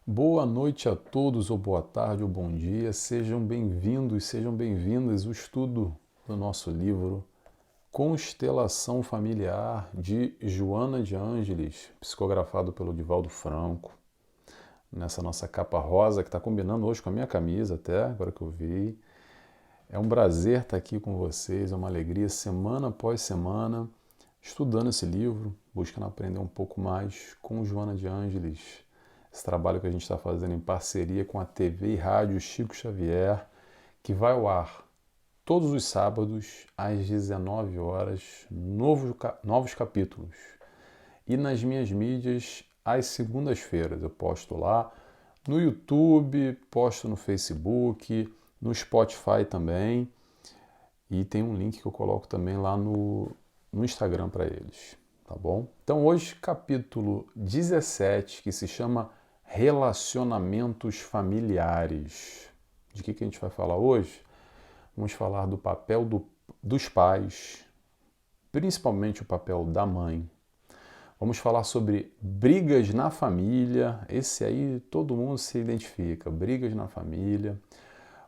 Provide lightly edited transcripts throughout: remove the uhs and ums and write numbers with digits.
Boa noite a todos, ou boa tarde, ou bom dia. Sejam bem-vindos, sejam bem-vindas ao estudo do nosso livro Constelação Familiar, de Joana de Ângeles, psicografado pelo Divaldo Franco. Nessa nossa capa rosa, que está combinando hoje com a minha camisa até, agora que eu vi. É um prazer estar aqui com vocês, é uma alegria semana após semana, estudando esse livro, buscando aprender um pouco mais com Joana de Ângeles. Esse trabalho que a gente está fazendo em parceria com a TV e Rádio Chico Xavier, que vai ao ar todos os sábados às 19 horas, novos capítulos. E nas minhas mídias, às segundas-feiras, eu posto lá no YouTube, posto no Facebook, no Spotify também. E tem um link que eu coloco também lá no Instagram para eles, tá bom? Então hoje, capítulo 17, que se chama Relacionamentos Familiares. De que a gente vai falar hoje? Vamos falar do papel dos pais, principalmente o papel da mãe. Vamos falar sobre brigas na família. Esse aí todo mundo se identifica, brigas na família.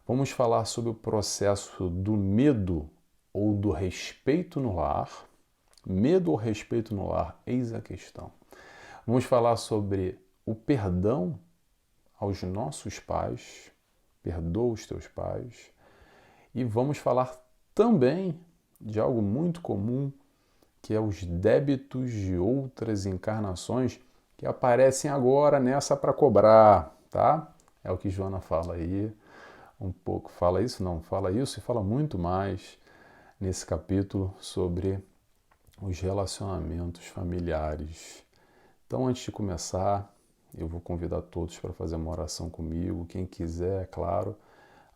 Vamos falar sobre o processo do medo ou do respeito no lar. Medo ou respeito no lar? Eis a questão. Vamos falar sobre o perdão aos nossos pais. Perdoa os teus pais. E vamos falar também de algo muito comum, que é os débitos de outras encarnações que aparecem agora nessa para cobrar, tá? É o que Joana fala aí, um pouco. Fala isso? Não, fala isso e fala muito mais nesse capítulo sobre os relacionamentos familiares. Então, antes de começar, eu vou convidar todos para fazer uma oração comigo. Quem quiser, é claro,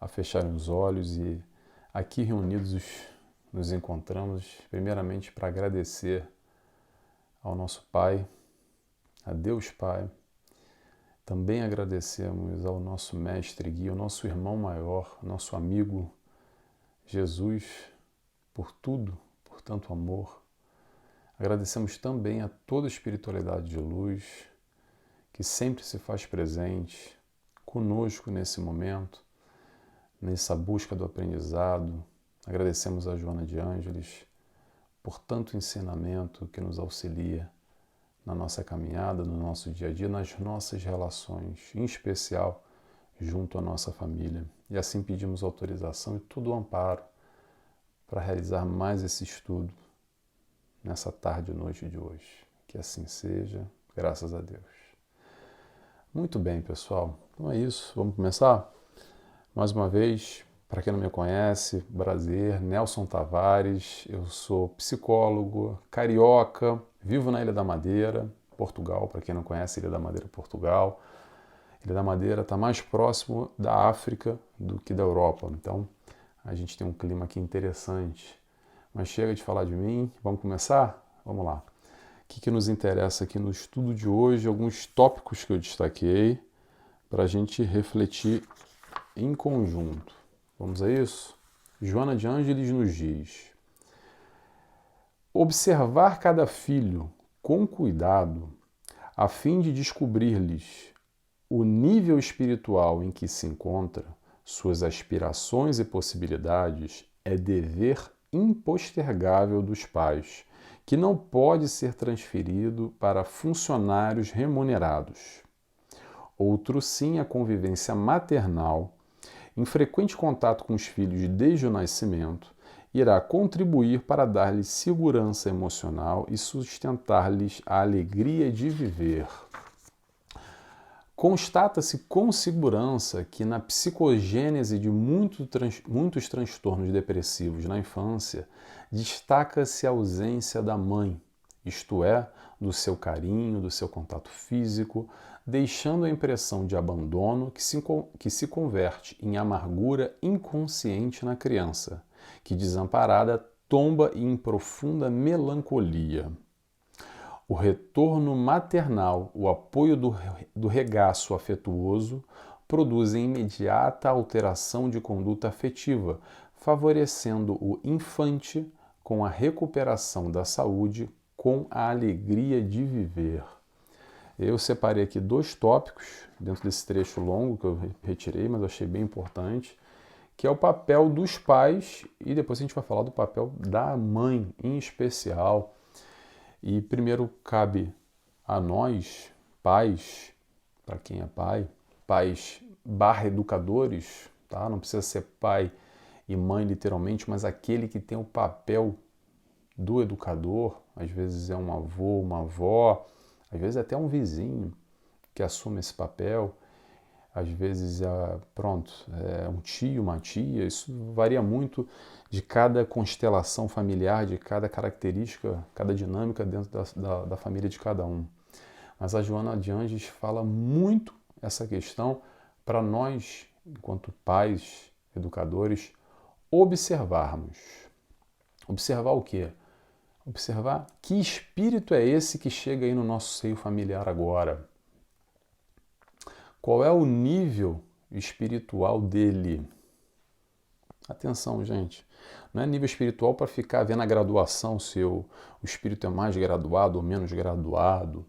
a fecharem os olhos e aqui reunidos nos encontramos primeiramente para agradecer ao nosso Pai, a Deus Pai. Também agradecemos ao nosso mestre guia, ao nosso irmão maior, nosso amigo Jesus, por tudo, por tanto amor. Agradecemos também a toda a espiritualidade de luz que sempre se faz presente conosco nesse momento, nessa busca do aprendizado. Agradecemos a Joana de Ângeles por tanto ensinamento que nos auxilia na nossa caminhada, no nosso dia a dia, nas nossas relações, em especial junto à nossa família. E assim pedimos autorização e todo o amparo para realizar mais esse estudo nessa tarde e noite de hoje. Que assim seja, graças a Deus. Muito bem, pessoal. Então é isso, vamos começar? Mais uma vez, para quem não me conhece, prazer, Nelson Tavares, eu sou psicólogo, carioca, vivo na Ilha da Madeira, Portugal, para quem não conhece, Ilha da Madeira, Portugal. Ilha da Madeira está mais próximo da África do que da Europa, então a gente tem um clima aqui interessante. Mas chega de falar de mim, vamos começar? Vamos lá. O que nos interessa aqui no estudo de hoje? Alguns tópicos que eu destaquei para a gente refletir em conjunto. Vamos a isso? Joana de Ângeles nos diz: observar cada filho com cuidado, a fim de descobrir-lhes o nível espiritual em que se encontra, suas aspirações e possibilidades, é dever impostergável dos pais, que não pode ser transferido para funcionários remunerados. Outro sim, a convivência maternal, em frequente contato com os filhos desde o nascimento, irá contribuir para dar-lhes segurança emocional e sustentar-lhes a alegria de viver. Constata-se com segurança que na psicogênese de muitos transtornos depressivos na infância, destaca-se a ausência da mãe, isto é, do seu carinho, do seu contato físico, deixando a impressão de abandono que se converte em amargura inconsciente na criança, que desamparada tomba em profunda melancolia. O retorno maternal, o apoio do regaço afetuoso, produzem imediata alteração de conduta afetiva, favorecendo o infante com a recuperação da saúde, com a alegria de viver. Eu separei aqui 2 tópicos dentro desse trecho longo que eu retirei, mas eu achei bem importante, que é o papel dos pais e depois a gente vai falar do papel da mãe em especial. E primeiro cabe a nós, pais, para quem é pai, pais / educadores, tá? Não precisa ser pai e mãe literalmente, mas aquele que tem o papel do educador, às vezes é um avô, uma avó, às vezes até um vizinho que assume esse papel, às vezes é um tio, uma tia, isso varia muito de cada constelação familiar, de cada característica, cada dinâmica dentro da família de cada um. Mas a Joana de Anjos fala muito essa questão para nós, enquanto pais, educadores, observarmos. Observar o quê? Observar que espírito é esse que chega aí no nosso seio familiar agora. Qual é o nível espiritual dele? Atenção, gente. Não é nível espiritual para ficar vendo a graduação, se o espírito é mais graduado ou menos graduado,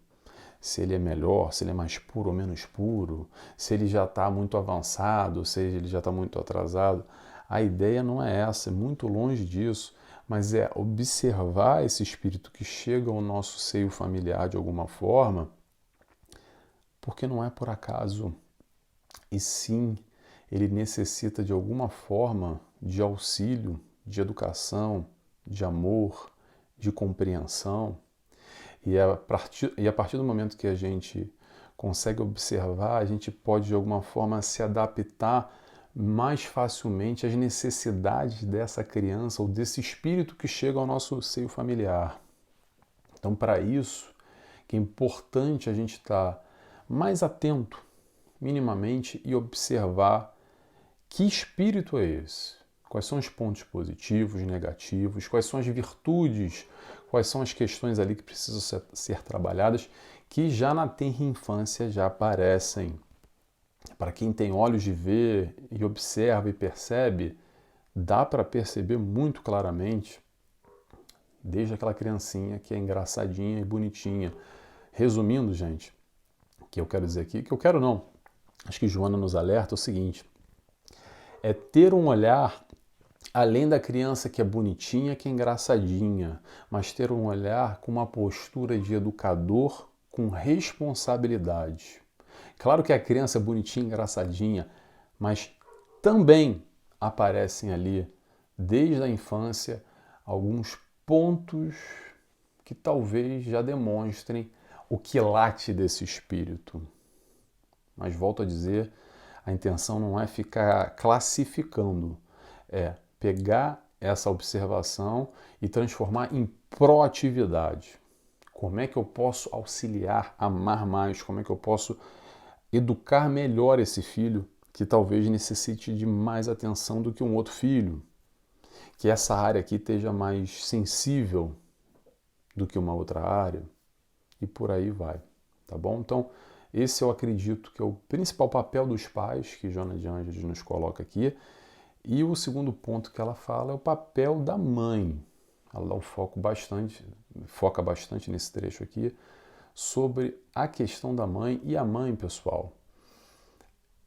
se ele é melhor, se ele é mais puro ou menos puro, se ele já está muito avançado, se ele já está muito atrasado. A ideia não é essa, é muito longe disso, mas é observar esse espírito que chega ao nosso seio familiar de alguma forma, porque não é por acaso, e sim ele necessita de alguma forma de auxílio, de educação, de amor, de compreensão. E a partir do momento que a gente consegue observar, a gente pode de alguma forma se adaptar mais facilmente às necessidades dessa criança ou desse espírito que chega ao nosso seio familiar. Então, para isso, que é importante a gente estar mais atento, minimamente, e observar que espírito é esse. Quais são os pontos positivos, negativos, quais são as virtudes, quais são as questões ali que precisam ser trabalhadas, que já na tenra infância já aparecem. Para quem tem olhos de ver e observa e percebe, dá para perceber muito claramente, desde aquela criancinha que é engraçadinha e bonitinha. Resumindo, gente, o que eu quero dizer aqui, que eu quero não, acho que Joana nos alerta, é o seguinte, é ter um olhar além da criança que é bonitinha, que é engraçadinha, mas ter um olhar com uma postura de educador com responsabilidade. Claro que a criança é bonitinha, engraçadinha, mas também aparecem ali, desde a infância, alguns pontos que talvez já demonstrem o quilate desse espírito. Mas volto a dizer, a intenção não é ficar classificando, é pegar essa observação e transformar em proatividade. Como é que eu posso auxiliar, amar mais? Como é que eu posso educar melhor esse filho que talvez necessite de mais atenção do que um outro filho? Que essa área aqui esteja mais sensível do que uma outra área? E por aí vai, tá bom? Então, esse eu acredito que é o principal papel dos pais que Joana de Anjos nos coloca aqui. E o segundo ponto que ela fala é o papel da mãe. Ela dá foca bastante nesse trecho aqui sobre a questão da mãe. E a mãe, pessoal,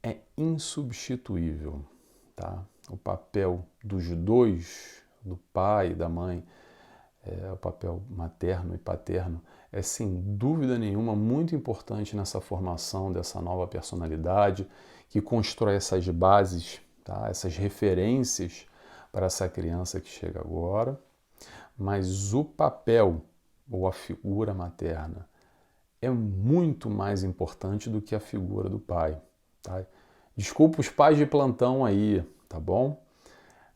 é insubstituível, tá? O papel dos dois, do pai e da mãe, o papel materno e paterno, é sem dúvida nenhuma muito importante nessa formação dessa nova personalidade que constrói essas bases, tá? Essas referências para essa criança que chega agora. Mas o papel ou a figura materna é muito mais importante do que a figura do pai. Tá? Desculpa os pais de plantão aí, tá bom?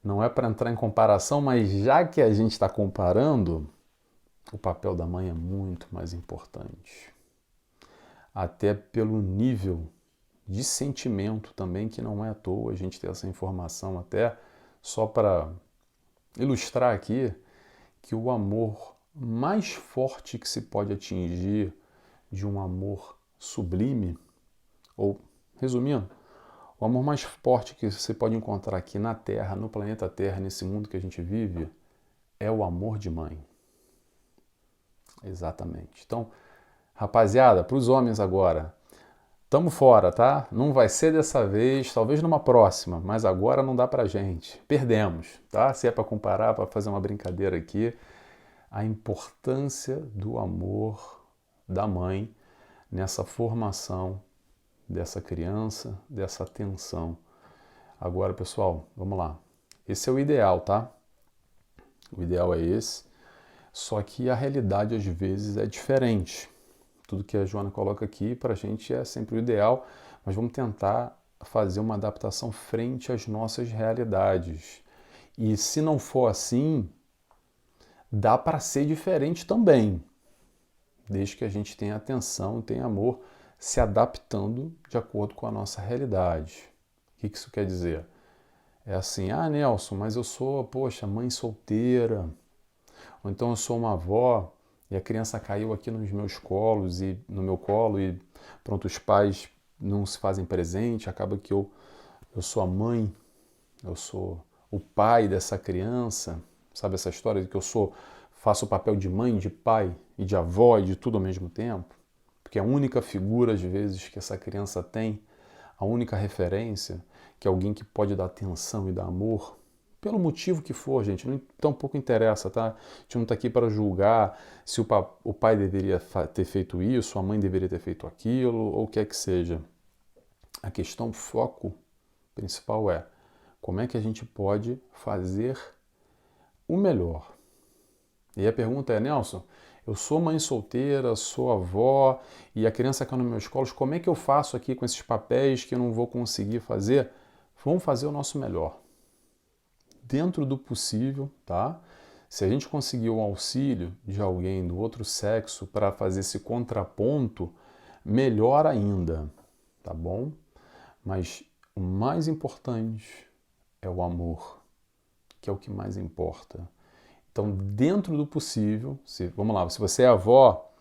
Não é para entrar em comparação, mas já que a gente está comparando, o papel da mãe é muito mais importante. Até pelo nível de sentimento também, que não é à toa a gente ter essa informação, até só para ilustrar aqui, que o amor mais forte que se pode atingir de um amor sublime, ou resumindo, o amor mais forte que você pode encontrar aqui na Terra, no planeta Terra, nesse mundo que a gente vive, é o amor de mãe. Exatamente. Então, Rapaziada, para os homens agora, tamo fora, tá? Não vai ser dessa vez, talvez numa próxima, mas agora não dá pra gente. Perdemos, tá? Se é para comparar, para fazer uma brincadeira aqui, a importância do amor da mãe nessa formação dessa criança, dessa atenção. Agora, pessoal, vamos lá. Esse é o ideal, tá? O ideal é esse, só que a realidade às vezes é diferente. Tudo que a Joana coloca aqui para a gente é sempre o ideal, mas vamos tentar fazer uma adaptação frente às nossas realidades. E se não for assim, dá para ser diferente também, desde que a gente tenha atenção, tenha amor, se adaptando de acordo com a nossa realidade. O que isso quer dizer? É assim, Nelson, mas eu sou, poxa, mãe solteira, ou então eu sou uma avó e a criança caiu aqui nos meus colos e no meu colo e pronto, os pais não se fazem presente, acaba que eu sou a mãe, eu sou o pai dessa criança, sabe essa história de que faço o papel de mãe, de pai e de avó e de tudo ao mesmo tempo? Porque a única figura, às vezes, que essa criança tem, a única referência, que é alguém que pode dar atenção e dar amor, pelo motivo que for, gente, não tão pouco interessa, tá? A gente não está aqui para julgar se o pai deveria ter feito isso, a mãe deveria ter feito aquilo, ou o que é que seja. A questão, o foco principal é como é que a gente pode fazer o melhor. E a pergunta é, Nelson, eu sou mãe solteira, sou avó e a criança cai nos meus colos, como é que eu faço aqui com esses papéis que eu não vou conseguir fazer? Vamos fazer o nosso melhor. Dentro do possível, tá? Se a gente conseguir o auxílio de alguém do outro sexo para fazer esse contraponto, melhor ainda, tá bom? Mas o mais importante é o amor, que é o que mais importa. Então, dentro do possível, vamos lá, se você é avó,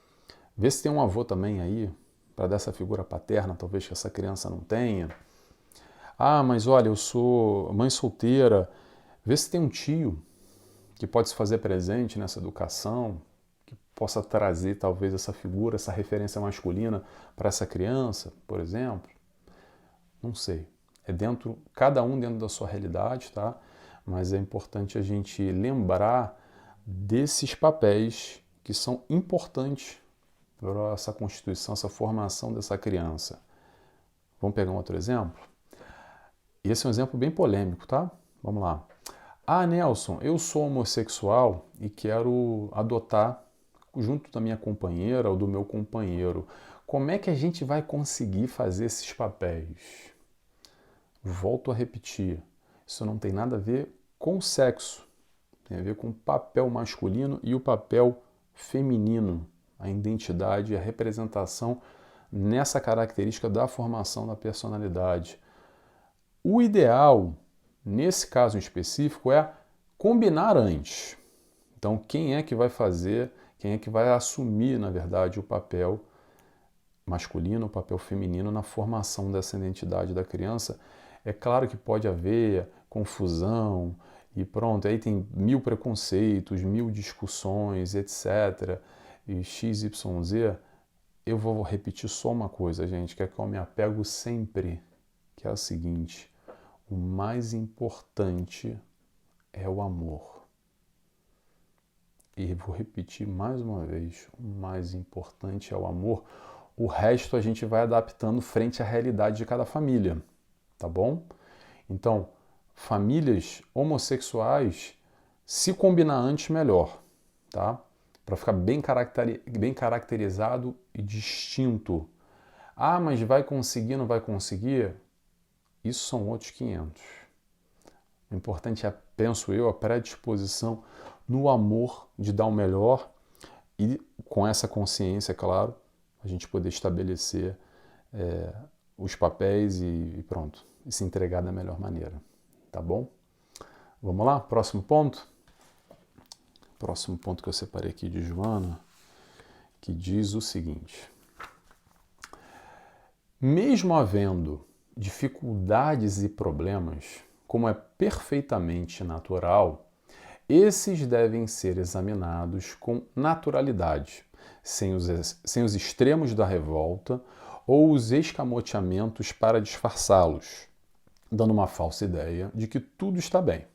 vê se tem um avô também aí, para dar essa figura paterna, talvez que essa criança não tenha. Mas olha, eu sou mãe solteira, vê se tem um tio que pode se fazer presente nessa educação, que possa trazer talvez essa figura, essa referência masculina para essa criança, por exemplo. Não sei. Cada um dentro da sua realidade, tá? Mas é importante a gente lembrar desses papéis que são importantes para essa constituição, essa formação dessa criança. Vamos pegar um outro exemplo? Esse é um exemplo bem polêmico, tá? Vamos lá. Nelson, eu sou homossexual e quero adotar junto da minha companheira ou do meu companheiro. Como é que a gente vai conseguir fazer esses papéis? Volto a repetir, isso não tem nada a ver com sexo, tem a ver com o papel masculino e o papel feminino, a identidade e a representação nessa característica da formação da personalidade. O ideal, nesse caso em específico, é combinar antes. Então, quem é que vai fazer, quem é que vai assumir, na verdade, o papel masculino, o papel feminino na formação dessa identidade da criança? É claro que pode haver confusão e pronto, aí tem 1000 preconceitos, 1000 discussões, etc. E XYZ. Eu vou repetir só uma coisa, gente, que é que eu me apego sempre, que é o seguinte: o mais importante é o amor. E vou repetir mais uma vez, o mais importante é o amor. O resto a gente vai adaptando frente à realidade de cada família, tá bom? Então, famílias homossexuais, se combinar antes, melhor, tá? Para ficar bem caracterizado e distinto. Mas vai conseguir, não vai conseguir? Isso são outros 500. O importante é, penso eu, a predisposição no amor de dar o melhor e com essa consciência, claro, a gente poder estabelecer os papéis e pronto, e se entregar da melhor maneira, tá bom? Vamos lá? Próximo ponto? Próximo ponto que eu separei aqui de Joana, que diz o seguinte: mesmo havendo dificuldades e problemas, como é perfeitamente natural, Esses devem ser examinados com naturalidade, sem os extremos da revolta ou os escamoteamentos para disfarçá-los, dando uma falsa ideia de que tudo está bem.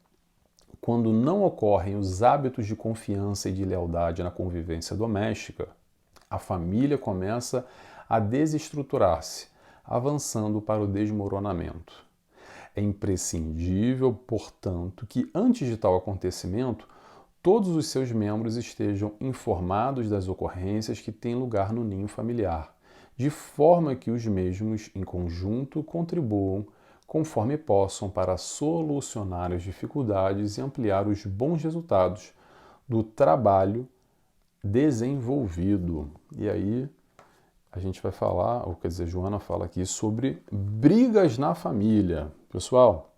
Quando não ocorrem os hábitos de confiança e de lealdade na convivência doméstica, a família começa a desestruturar-se, avançando para o desmoronamento. É imprescindível, portanto, que antes de tal acontecimento, todos os seus membros estejam informados das ocorrências que têm lugar no ninho familiar, de forma que os mesmos, em conjunto, contribuam conforme possam para solucionar as dificuldades e ampliar os bons resultados do trabalho desenvolvido. E aí a gente vai falar, ou quer dizer, Joana fala aqui sobre brigas na família. Pessoal,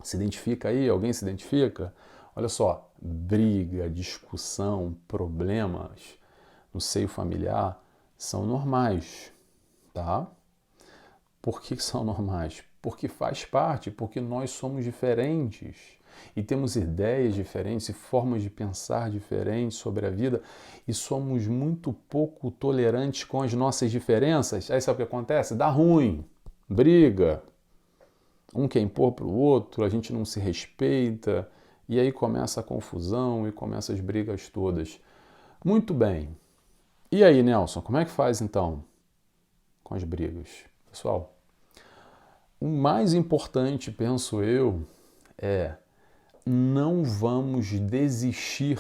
se identifica aí? Alguém se identifica? Olha só, briga, discussão, problemas no seio familiar são normais, tá? Por que são normais? Porque faz parte, porque nós somos diferentes e temos ideias diferentes e formas de pensar diferentes sobre a vida e somos muito pouco tolerantes com as nossas diferenças. Aí sabe o que acontece? Dá ruim, briga, um quer impor para o outro, a gente não se respeita e aí começa a confusão e começa as brigas todas. Muito bem. E aí, Nelson, como é que faz então com as brigas? Pessoal, o mais importante, penso eu, é não vamos desistir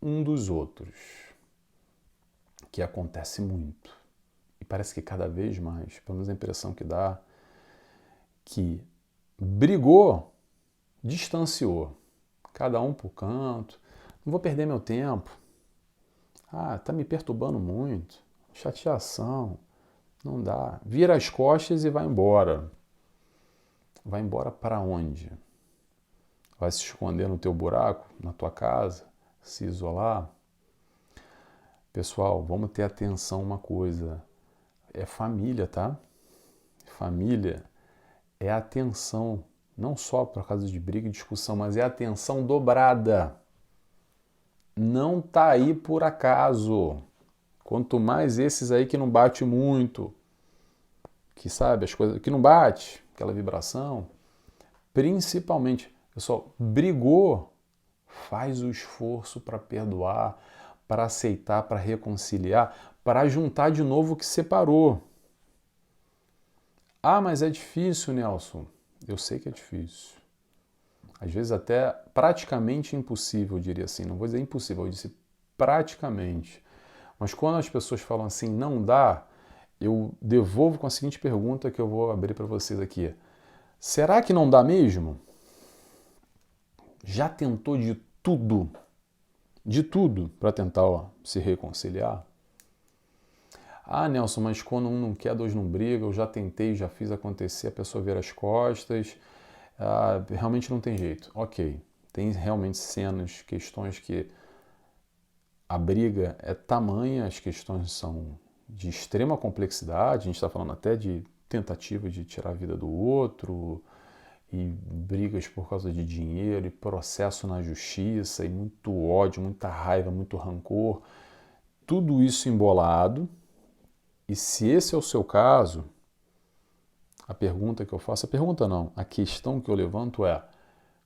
um dos outros, que acontece muito. E parece que cada vez mais, pelo menos a impressão que dá, que brigou, distanciou, cada um por canto, não vou perder meu tempo, tá me perturbando muito, chateação, não dá, vira as costas e vai embora. Vai embora para onde? Vai se esconder no teu buraco, na tua casa, se isolar? Pessoal, vamos ter atenção uma coisa, é família, tá? Família é atenção, não só por causa de briga e discussão, mas é atenção dobrada. Não tá aí por acaso. Quanto mais esses aí que não bate muito, que sabe, as coisas que não bate, aquela vibração, principalmente, pessoal, brigou, faz o esforço para perdoar, para aceitar, para reconciliar, para juntar de novo o que separou. Mas é difícil, Nelson. Eu sei que é difícil. Às vezes até praticamente impossível, eu diria assim. Não vou dizer impossível, eu disse praticamente. Mas quando as pessoas falam assim, não dá, eu devolvo com a seguinte pergunta que eu vou abrir para vocês aqui. Será que não dá mesmo? Já tentou de tudo para tentar se reconciliar? Nelson, mas quando um não quer, dois não brigam, eu já tentei, já fiz acontecer, a pessoa vira as costas, realmente não tem jeito. Ok, tem realmente cenas, questões que a briga é tamanha, as questões são de extrema complexidade, a gente está falando até de tentativa de tirar a vida do outro, e brigas por causa de dinheiro, e processo na justiça, e muito ódio, muita raiva, muito rancor, tudo isso embolado. E se esse é o seu caso, a pergunta que eu faço, a pergunta não, a questão que eu levanto é: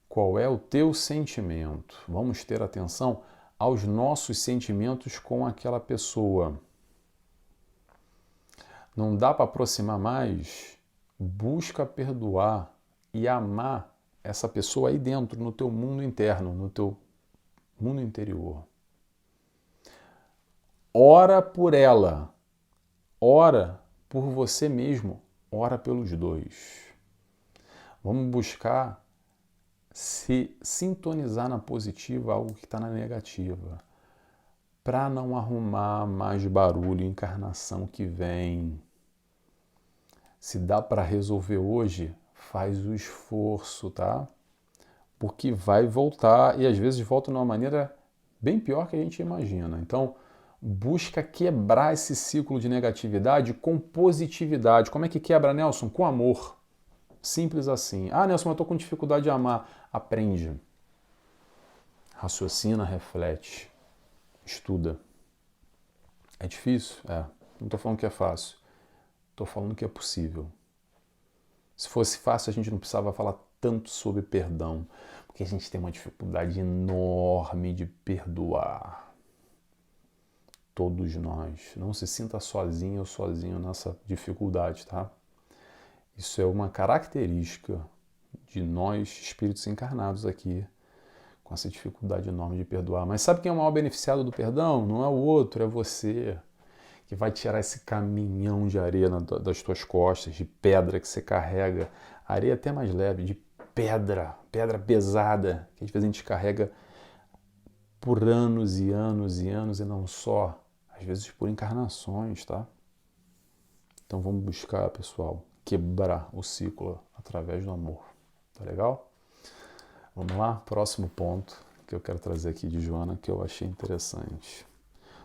qual é o teu sentimento? Vamos ter atenção aos nossos sentimentos com aquela pessoa. Não dá para aproximar mais? Busca perdoar e amar essa pessoa aí dentro, no teu mundo interno, no teu mundo interior. Ora por ela. Ora por você mesmo, ora pelos dois. Vamos buscar se sintonizar na positiva algo que está na negativa, para não arrumar mais barulho e encarnação que vem. Se dá para resolver hoje, faz o esforço, tá? Porque vai voltar e às vezes volta de uma maneira bem pior que a gente imagina. Então, busca quebrar esse ciclo de negatividade com positividade. Como é que quebra, Nelson? Com amor. Simples assim. Nelson, mas eu estou com dificuldade de amar. Aprende. raciocina, reflete, estuda. É difícil? É. Não estou falando que é fácil. Estou falando que é possível. Se fosse fácil, a gente não precisava falar tanto sobre perdão, porque a gente tem uma dificuldade enorme de perdoar. Todos nós. Não se sinta sozinho ou sozinho nessa dificuldade, tá? Isso é uma característica de nós, espíritos encarnados aqui, com essa dificuldade enorme de perdoar. Mas sabe quem é o maior beneficiado do perdão? Não é o outro, é você, que vai tirar esse caminhão de areia das tuas costas, de pedra que você carrega, areia até mais leve, de pedra pesada, que às vezes a gente carrega por anos e anos e anos, e não só, às vezes por encarnações, tá? Então vamos buscar, pessoal, quebrar o ciclo através do amor, tá legal? Vamos lá? Próximo ponto que eu quero trazer aqui de Joana, que eu achei interessante.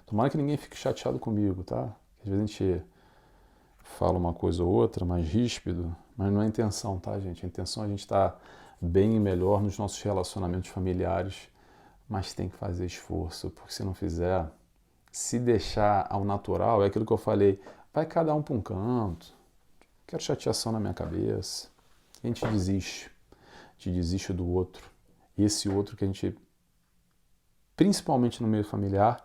Tomara que ninguém fique chateado comigo, tá? Às vezes a gente fala uma coisa ou outra mais ríspido, mas não é a intenção, tá, gente? A intenção é a gente estar bem e melhor nos nossos relacionamentos familiares, mas tem que fazer esforço, porque se não fizer, se deixar ao natural, é aquilo que eu falei, vai cada um para um canto, quero chateação na minha cabeça, a gente desiste do outro. E esse outro que a gente, principalmente no meio familiar,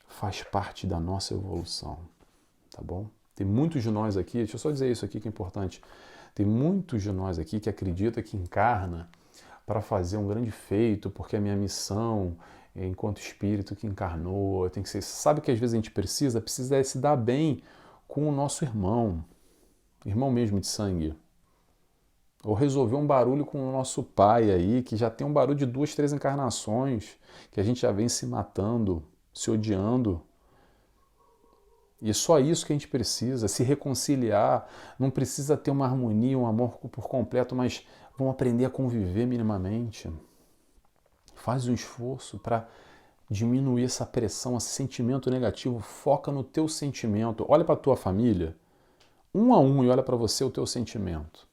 faz parte da nossa evolução, tá bom? Tem muitos de nós aqui, deixa eu só dizer isso aqui que é importante, tem muitos de nós aqui que acredita que encarna para fazer um grande feito, porque a minha missão, enquanto espírito que encarnou, tem que ser... Sabe que às vezes a gente precisa se dar bem com o nosso irmão mesmo de sangue. Ou resolver um barulho com o nosso pai aí, que já tem um barulho de 2, 3 encarnações, que a gente já vem se matando, se odiando. E é só isso que a gente precisa, se reconciliar. Não precisa ter uma harmonia, um amor por completo, mas vamos aprender a conviver minimamente. Faz um esforço para diminuir essa pressão, esse sentimento negativo. Foca no teu sentimento. Olha para a tua família, um a um, e olha para você o teu sentimento.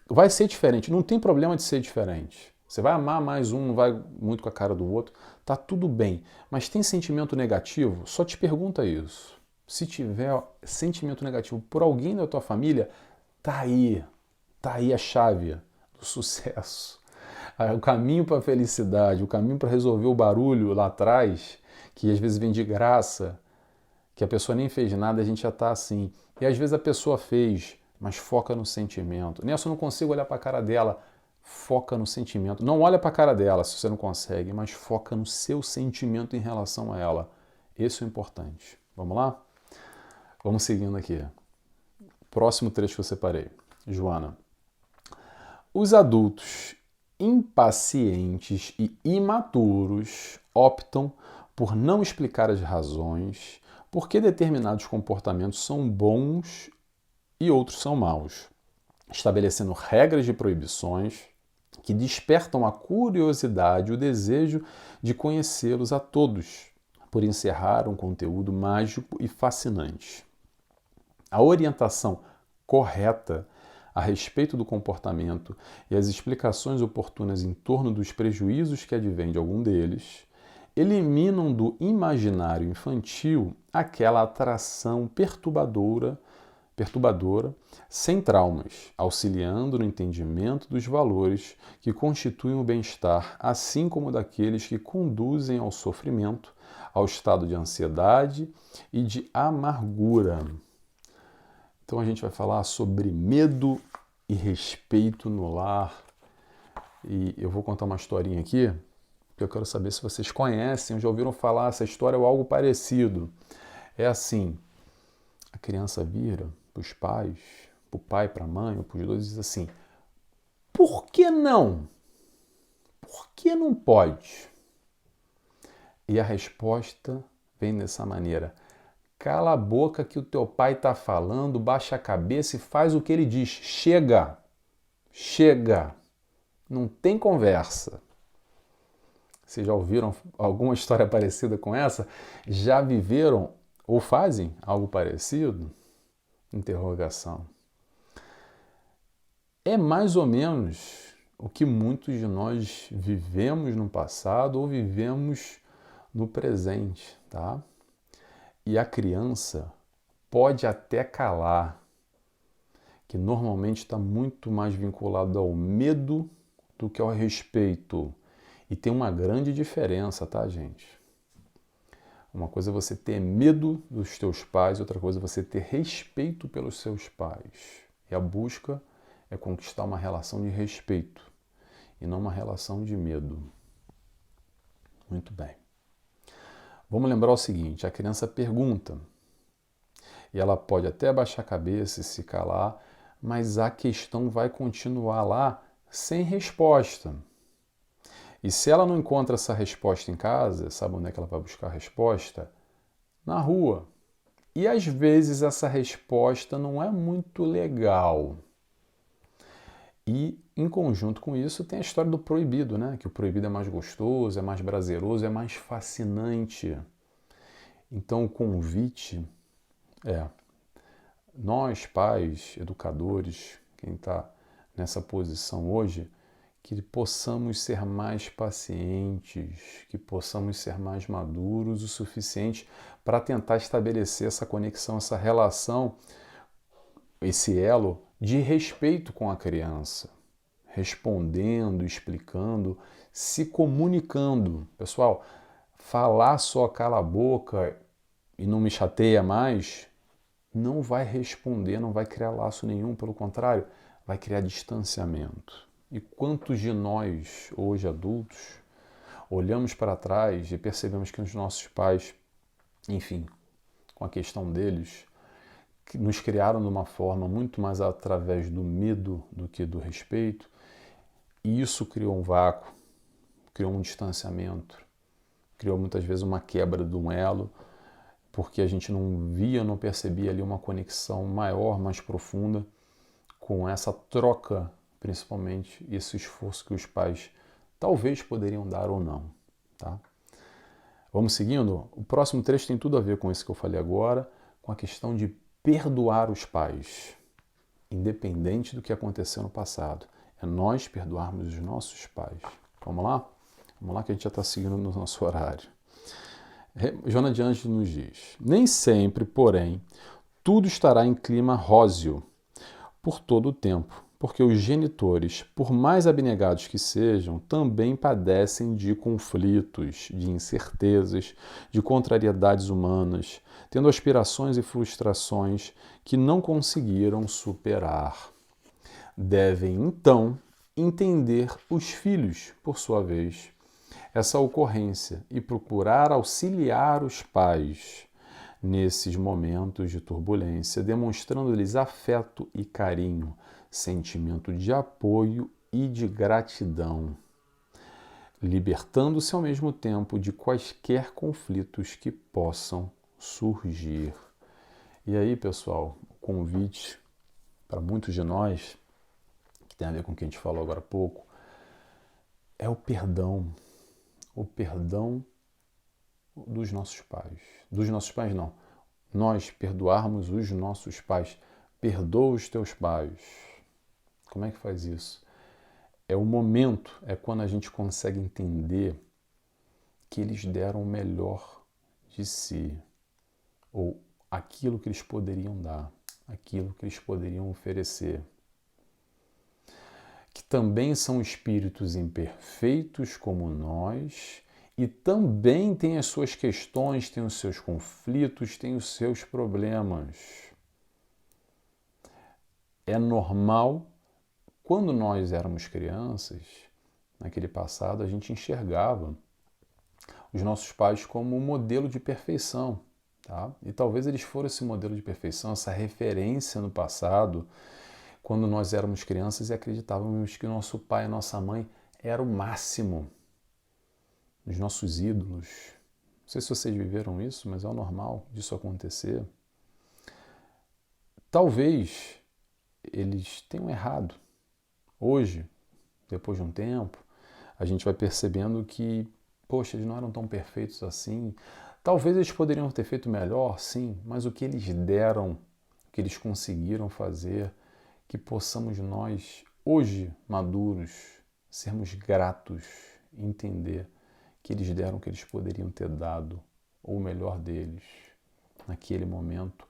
Vai ser diferente, não tem problema de ser diferente. Você vai amar mais um, não vai muito com a cara do outro, tá tudo bem. Mas tem sentimento negativo? Só te pergunta isso. Se tiver sentimento negativo por alguém da tua família, tá aí a chave do sucesso. O caminho para a felicidade, o caminho para resolver o barulho lá atrás, que às vezes vem de graça, que a pessoa nem fez nada, a gente já tá assim. E às vezes a pessoa fez, mas foca no sentimento. Nessa eu não consigo olhar para a cara dela. Foca no sentimento. Não olha para a cara dela se você não consegue, mas foca no seu sentimento em relação a ela. Isso é importante. Vamos lá? Vamos seguindo aqui. Próximo trecho que eu separei. Joana. Os adultos impacientes e imaturos optam por não explicar as razões por que determinados comportamentos são bons e outros são maus, estabelecendo regras de proibições que despertam a curiosidade e o desejo de conhecê-los a todos, por encerrar um conteúdo mágico e fascinante. A orientação correta a respeito do comportamento e as explicações oportunas em torno dos prejuízos que advêm de algum deles eliminam do imaginário infantil aquela atração perturbadora, sem traumas, auxiliando no entendimento dos valores que constituem o bem-estar, assim como daqueles que conduzem ao sofrimento, ao estado de ansiedade e de amargura. Então a gente vai falar sobre medo e respeito no lar. E eu vou contar uma historinha aqui, porque eu quero saber se vocês conhecem ou já ouviram falar essa história ou algo parecido. É assim, a criança vira para os pais, para o pai, para a mãe, ou para os dois, e diz assim, por que não? Por que não pode? E a resposta vem dessa maneira, cala a boca que o teu pai está falando, baixa a cabeça e faz o que ele diz, chega, não tem conversa. Vocês já ouviram alguma história parecida com essa? Já viveram ou fazem algo parecido? Interrogação. É mais ou menos o que muitos de nós vivemos no passado ou vivemos no presente, tá? E a criança pode até calar, que normalmente está muito mais vinculado ao medo do que ao respeito. E tem uma grande diferença, tá, gente? Uma coisa é você ter medo dos teus pais, outra coisa é você ter respeito pelos seus pais. E a busca é conquistar uma relação de respeito e não uma relação de medo. Muito bem. Vamos lembrar o seguinte, a criança pergunta, e ela pode até baixar a cabeça e se calar, mas a questão vai continuar lá sem resposta. E se ela não encontra essa resposta em casa, sabe onde é que ela vai buscar a resposta? Na rua. E às vezes essa resposta não é muito legal. E em conjunto com isso tem a história do proibido, né? Que o proibido é mais gostoso, é mais prazeroso, é mais fascinante. Então o convite é nós, pais, educadores, quem está nessa posição hoje, que possamos ser mais pacientes, que possamos ser mais maduros o suficiente para tentar estabelecer essa conexão, essa relação, esse elo de respeito com a criança, respondendo, explicando, se comunicando. Pessoal, falar só cala a boca e não me chateia mais, não vai responder, não vai criar laço nenhum, pelo contrário, vai criar distanciamento. E quantos de nós, hoje adultos, olhamos para trás e percebemos que os nossos pais, enfim, com a questão deles, que nos criaram de uma forma muito mais através do medo do que do respeito, e isso criou um vácuo, criou um distanciamento, criou muitas vezes uma quebra de um elo, porque a gente não via, não percebia ali uma conexão maior, mais profunda com essa troca, principalmente esse esforço que os pais talvez poderiam dar ou não, tá? Vamos seguindo? O próximo trecho tem tudo a ver com isso que eu falei agora, com a questão de perdoar os pais, independente do que aconteceu no passado. É nós perdoarmos os nossos pais. Vamos lá? Vamos lá que a gente já está seguindo no nosso horário. Joana de Ângeles nos diz: nem sempre, porém, tudo estará em clima róseo por todo o tempo, porque os genitores, por mais abnegados que sejam, também padecem de conflitos, de incertezas, de contrariedades humanas, tendo aspirações e frustrações que não conseguiram superar. Devem, então, entender os filhos, por sua vez, essa ocorrência e procurar auxiliar os pais nesses momentos de turbulência, demonstrando-lhes afeto e carinho, sentimento de apoio e de gratidão, libertando-se ao mesmo tempo de quaisquer conflitos que possam surgir. E aí, pessoal, o convite para muitos de nós, que tem a ver com o que a gente falou agora há pouco, é o perdão dos nossos pais. Dos nossos pais, não. Nós perdoarmos os nossos pais. Perdoa os teus pais. Como é que faz isso? É o momento, é quando a gente consegue entender que eles deram o melhor de si, ou aquilo que eles poderiam dar, aquilo que eles poderiam oferecer. Que também são espíritos imperfeitos como nós, e também tem as suas questões, tem os seus conflitos, tem os seus problemas. É normal, quando nós éramos crianças, naquele passado, a gente enxergava os nossos pais como um modelo de perfeição, tá? E talvez eles foram esse modelo de perfeição, essa referência no passado, quando nós éramos crianças e acreditávamos que nosso pai e nossa mãe era o máximo, os nossos ídolos. Não sei se vocês viveram isso, mas é o normal disso acontecer. Talvez eles tenham errado. Hoje, depois de um tempo, a gente vai percebendo que, poxa, eles não eram tão perfeitos assim. Talvez eles poderiam ter feito melhor, sim, mas o que eles deram, o que eles conseguiram fazer, que possamos nós, hoje, maduros, sermos gratos, entender que eles deram o que eles poderiam ter dado, ou o melhor deles, naquele momento,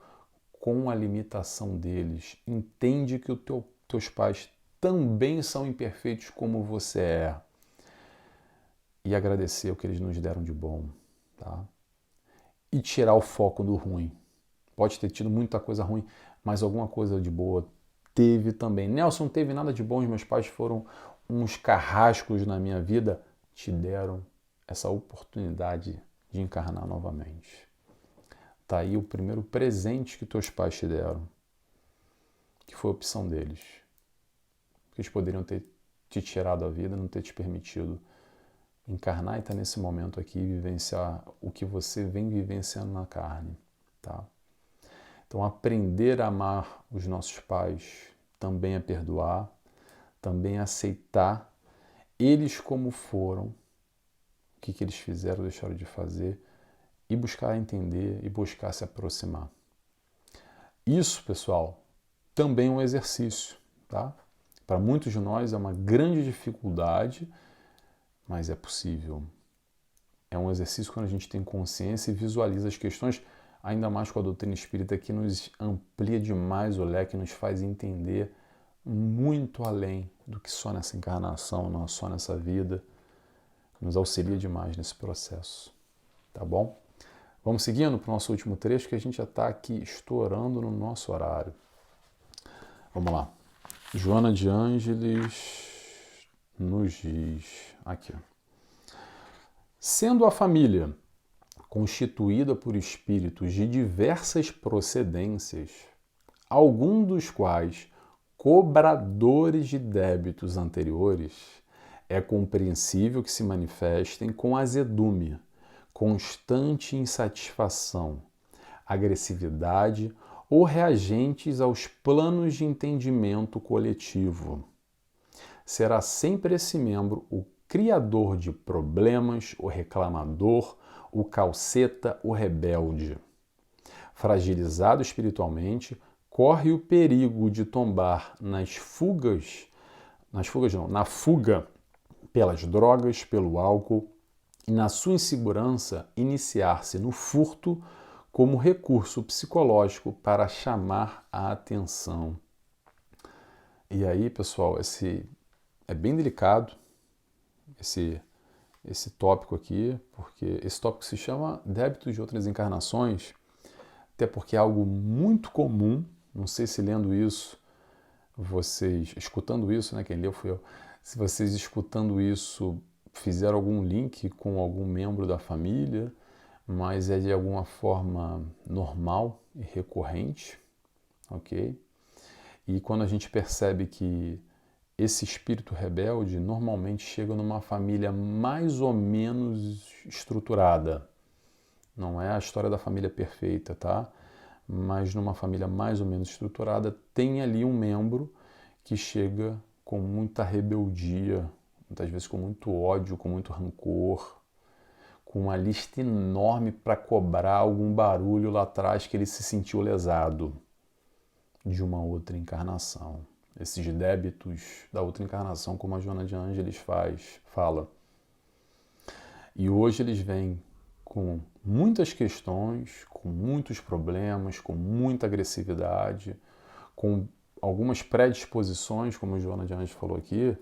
com a limitação deles. Entende que os teus pais também são imperfeitos como você é. E agradecer o que eles nos deram de bom, tá? E tirar o foco do ruim. Pode ter tido muita coisa ruim, mas alguma coisa de boa teve também. Nelson, não teve nada de bom, os meus pais foram uns carrascos na minha vida, te deram essa oportunidade de encarnar novamente. Tá aí o primeiro presente que teus pais te deram, que foi a opção deles. Eles poderiam ter te tirado a vida, não ter te permitido encarnar e estar nesse momento aqui e vivenciar o que você vem vivenciando na carne, tá? Então, aprender a amar os nossos pais, também a perdoar, também a aceitar eles como foram, o que eles fizeram, deixaram de fazer, e buscar entender e buscar se aproximar. Isso, pessoal, também é um exercício, tá? Para muitos de nós é uma grande dificuldade, mas é possível. É um exercício quando a gente tem consciência e visualiza as questões, ainda mais com a doutrina espírita, que nos amplia demais o leque, nos faz entender muito além do que só nessa encarnação, não só nessa vida, nos auxilia demais nesse processo, tá bom? Vamos seguindo para o nosso último trecho, que a gente já está aqui estourando no nosso horário. Vamos lá. Joana de Ângeles nos diz, aqui, sendo a família constituída por espíritos de diversas procedências, algum dos quais cobradores de débitos anteriores, é compreensível que se manifestem com azedume, constante insatisfação, agressividade ou reagentes aos planos de entendimento coletivo. Será sempre esse membro o criador de problemas, o reclamador, o calceta, o rebelde. Fragilizado espiritualmente, corre o perigo de tombar na fuga pelas drogas, pelo álcool, e na sua insegurança iniciar-se no furto como recurso psicológico para chamar a atenção. E aí, pessoal, é bem delicado esse tópico aqui, porque esse tópico se chama débitos de outras encarnações, até porque é algo muito comum, não sei se lendo isso, vocês, escutando isso, né, quem leu fui eu, se vocês escutando isso fizeram algum link com algum membro da família, mas é de alguma forma normal e recorrente, ok? E quando a gente percebe que esse espírito rebelde normalmente chega numa família mais ou menos estruturada. Não é a história da família perfeita, tá? Mas numa família mais ou menos estruturada, tem ali um membro que chega com muita rebeldia, muitas vezes com muito ódio, com muito rancor, com uma lista enorme para cobrar algum barulho lá atrás que ele se sentiu lesado de uma outra encarnação. Esses débitos da outra encarnação, como a Joana de Ângeles fala. E hoje eles vêm com muitas questões, com muitos problemas, com muita agressividade, com algumas predisposições, como a Joana de Ângeles falou aqui,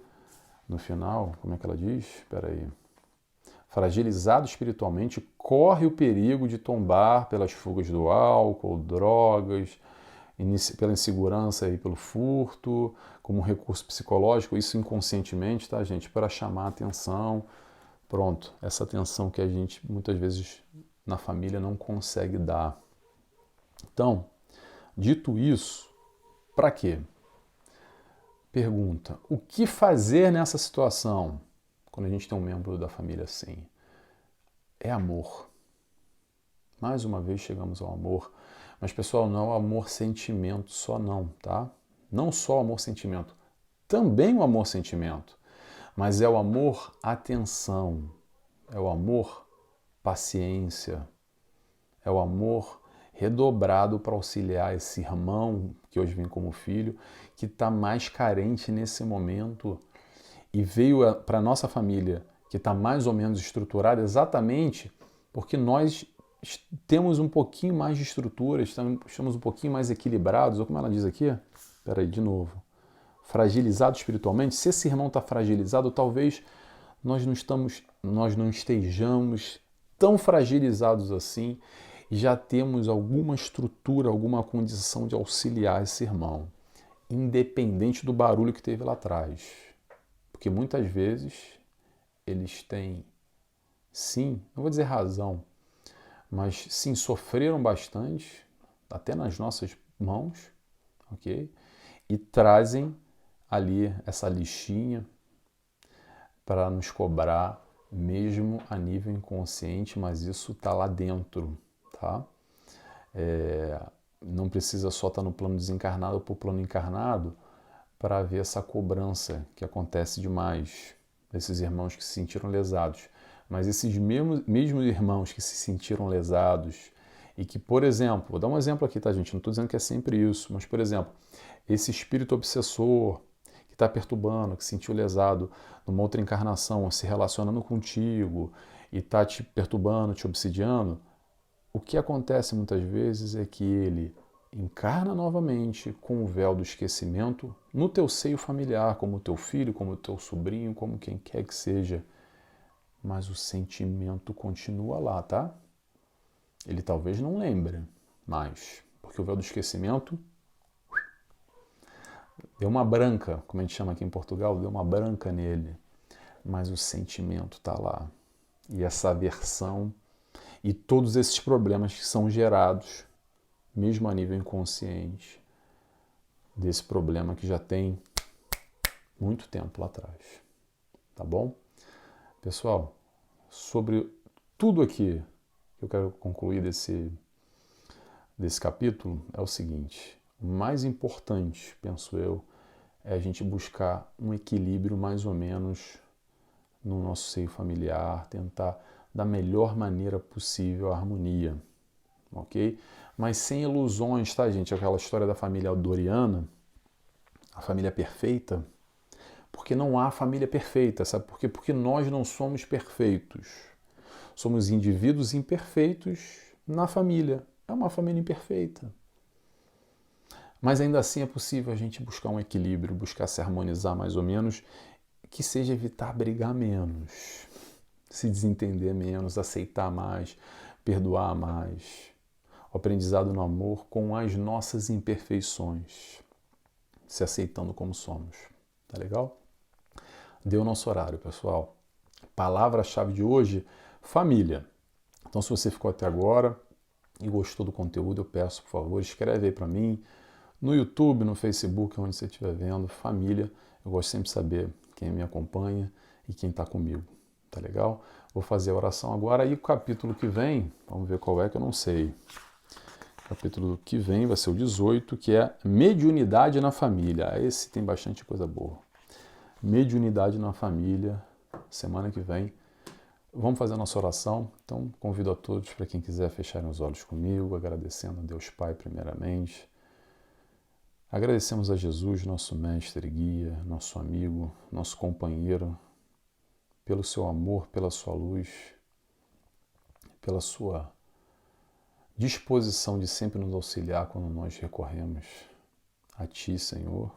no final, como é que ela diz? Espera aí. Fragilizado espiritualmente, corre o perigo de tombar pelas fugas do álcool, drogas, pela insegurança e pelo furto, como um recurso psicológico, isso inconscientemente, tá, gente? Para chamar a atenção. Pronto, essa atenção que a gente muitas vezes na família não consegue dar. Então, dito isso, para quê? Pergunta: o que fazer nessa situação quando a gente tem um membro da família assim? É amor. Mais uma vez chegamos ao amor. Mas, pessoal, não é o amor-sentimento só não, tá? Não só o amor-sentimento. Também o amor-sentimento. Mas é o amor-atenção. É o amor-paciência. É o amor redobrado para auxiliar esse irmão, que hoje vem como filho, que está mais carente nesse momento e veio para a nossa família, que está mais ou menos estruturada, exatamente porque nós temos um pouquinho mais de estrutura, estamos um pouquinho mais equilibrados, ou como ela diz aqui, espera aí, de novo, fragilizado espiritualmente. Se esse irmão está fragilizado, talvez nós não estejamos tão fragilizados assim e já temos alguma estrutura, alguma condição de auxiliar esse irmão, independente do barulho que teve lá atrás. Porque muitas vezes eles têm, sim, não vou dizer razão, mas sim, sofreram bastante, até nas nossas mãos, ok? E trazem ali essa listinha para nos cobrar, mesmo a nível inconsciente, mas isso está lá dentro, tá? Não precisa só estar no plano desencarnado ou para o plano encarnado para ver essa cobrança que acontece demais desses irmãos que se sentiram lesados. Mas esses mesmos irmãos que se sentiram lesados e que, por exemplo, vou dar um exemplo aqui, tá, gente? Não estou dizendo que é sempre isso, mas, por exemplo, esse espírito obsessor que está perturbando, que se sentiu lesado numa outra encarnação, se relacionando contigo e está te perturbando, te obsidiando, o que acontece muitas vezes é que ele encarna novamente com o véu do esquecimento no teu seio familiar, como teu filho, como teu sobrinho, como quem quer que seja. Mas o sentimento continua lá, tá? Ele talvez não lembre mais, porque o véu do esquecimento deu uma branca, como a gente chama aqui em Portugal, deu uma branca nele, mas o sentimento está lá. E essa aversão e todos esses problemas que são gerados, mesmo a nível inconsciente, desse problema que já tem muito tempo lá atrás. Tá bom? Pessoal, sobre tudo aqui que eu quero concluir desse capítulo é o seguinte: o mais importante, penso eu, é a gente buscar um equilíbrio mais ou menos no nosso seio familiar, tentar da melhor maneira possível a harmonia, ok? Mas sem ilusões, tá, gente? Aquela história da família doriana, a família perfeita, porque não há família perfeita, sabe por quê? Porque nós não somos perfeitos. Somos indivíduos imperfeitos na família. É uma família imperfeita. Mas ainda assim é possível a gente buscar um equilíbrio, buscar se harmonizar mais ou menos, que seja evitar brigar menos, se desentender menos, aceitar mais, perdoar mais. O aprendizado no amor com as nossas imperfeições, se aceitando como somos. Tá legal? Deu nosso horário, pessoal. Palavra-chave de hoje, família. Então, se você ficou até agora e gostou do conteúdo, eu peço, por favor, escreve aí para mim, no YouTube, no Facebook, onde você estiver vendo, família. Eu gosto sempre de saber quem me acompanha e quem está comigo. Tá legal? Vou fazer a oração agora e o capítulo que vem, vamos ver qual é que eu não sei. O capítulo que vem vai ser o 18, que é mediunidade na família. Esse tem bastante coisa boa. Mediunidade na família, semana que vem. Vamos fazer a nossa oração. Então, convido a todos, para quem quiser, fecharem os olhos comigo, agradecendo a Deus Pai primeiramente. Agradecemos a Jesus, nosso mestre e guia, nosso amigo, nosso companheiro, pelo seu amor, pela sua luz, pela sua disposição de sempre nos auxiliar quando nós recorremos a Ti, Senhor.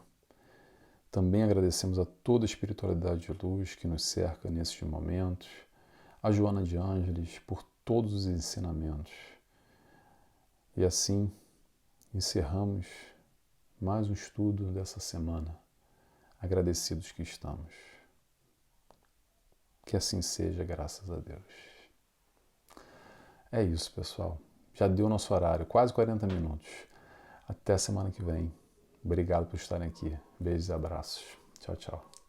Também agradecemos a toda a espiritualidade de luz que nos cerca nesses momentos, a Joana de Ângeles por todos os ensinamentos. E assim encerramos mais um estudo dessa semana, agradecidos que estamos. Que assim seja, graças a Deus. É isso, pessoal. Já deu nosso horário, quase 40 minutos. Até a semana que vem. Obrigado por estarem aqui. Beijos e abraços. Tchau, tchau.